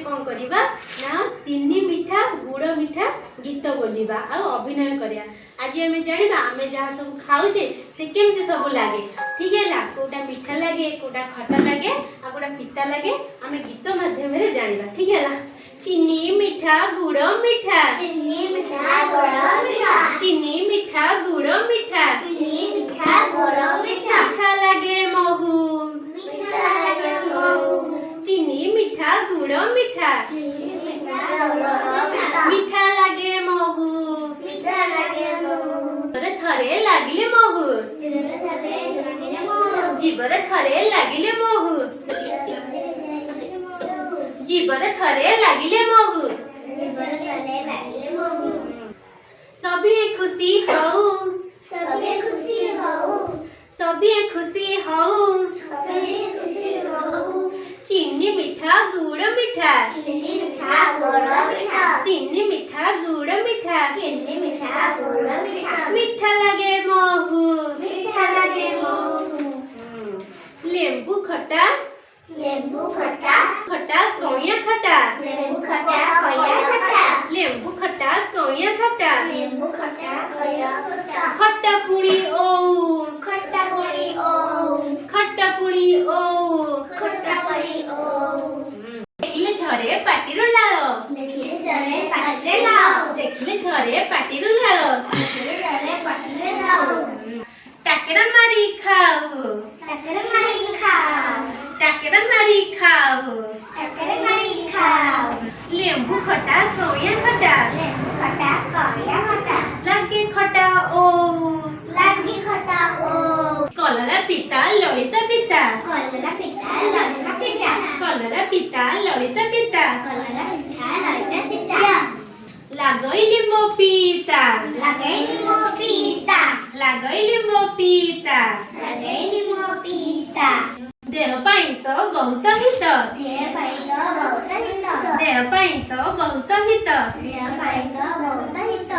कौन करिबा ना चीनी मिठा गुड़ मिठा गीत बोलिबा आ अभिनय करिया। आज आम जाना आम जहाँ सब खाऊे से केमती सब लगे ठीक है ना कोटा मीठा लगे कोटा खटा लगे आ कोटा पिता लगे आम गीत माध्यम जाना ठीक है ना। चीनी मिठा गुड़ मिठा चीनी मिठा गुड़ मिठा चीनी मिठा गुड़ मिठा चीनी मिठा गुड़ मिठा मिठा लगे महू मिठा लगे महू चीनी मिठा गुड़ मिठा चीनी मिठा गुड़ मिठा मिठा लगे महू मिठा लगे महू थरे लागिले महू जीवरे थरे लागिले महू जीवरे थरे लागिले महू सभी खुशी हऊ सभी खुशी हऊ सभी खुशी हऊ सभी खुशी हऊ चीनी मिठा गुड़ मिठा चीनी मिठा गुड़ मिठा चीनी मिठा गुड़ मिठा चीनी मिठा गुड़ मिठा मिठा लगे महू मिठा लगे महू लेंबू खट्टा नींबू खट्टा खट्टा कौया खट्टा नींबू खट्टा खोया खट्टा लेंबू खट्टा कौया खट्टा नींबू खट्टा खोया खट्टा खट्टा पुड़ी ओ खट्टा पुड़ी ओ खट्टा पुड़ी ओ खट्टा पुड़ी ओ देखिले झरे पाटिरो लालो देखिए जरे पाटले लाओ देखिले झरे पाटिरो लालो देखिए जरे पाटले लाओ टाकरा मारी खाओ टक्कर मारी खाओ टाकरा मारी खाओ टक्कर मारी खाओ लेंबू खट्टा कौया खट्टा नींबू खट्टा खोया खट्टा लगे खट्टा ओ लागी खट्टा ओ कलरा पिता ललिता पिता कलरा पिठा ललिता पिठा कलरा पिता ललिता पिता कलरा पिठा ललिता पिठा लागैले मो पिता लगैनी मो पिता लागैले मो पिता लगैनी मो पिता देह पाई तो बहुत हित देह पाइक बहुत हित देह पाई तो बहुत हित देह पाइक बहुत हित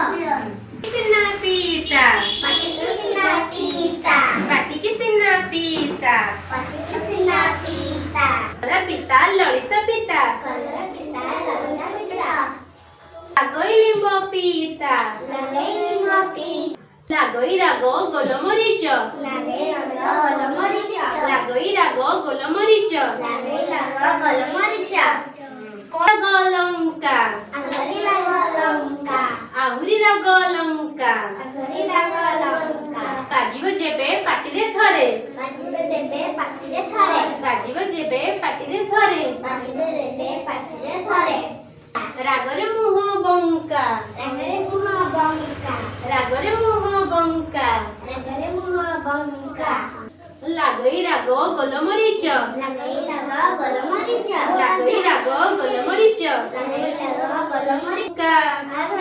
सिना पिता पाटिक सिना पिता पाटी की सिना पिता पाटिक सिना पिता कलरा पिता ललिता पिता कलरा पिता ललिता पिता लागैले मो पिता लगैनी मो पिता लागै रागो गोलमरिच लागे रंग गोलमरिच लागै रागो गोलमरिच लागे रंग गोलमरिच गलंका अंगरी लाग लंका आहुरी रागो लंका अंगरी लाग लंका बाजिब जेबे पाटिले थरे बाजिबे देबे पाटिले थरे बाजिब जेबे पाटिले थरे बाजिबे देबे पाटिले थरे रागरे मुह बंका रंगरे मुह बंका रागरे मुह बंका रंगरे मुह बंका लागै रागो गोलमरिच लगै लाग गोलमरिच लागै रागो गोलमरिच लगै लाग गोलमरिच का आग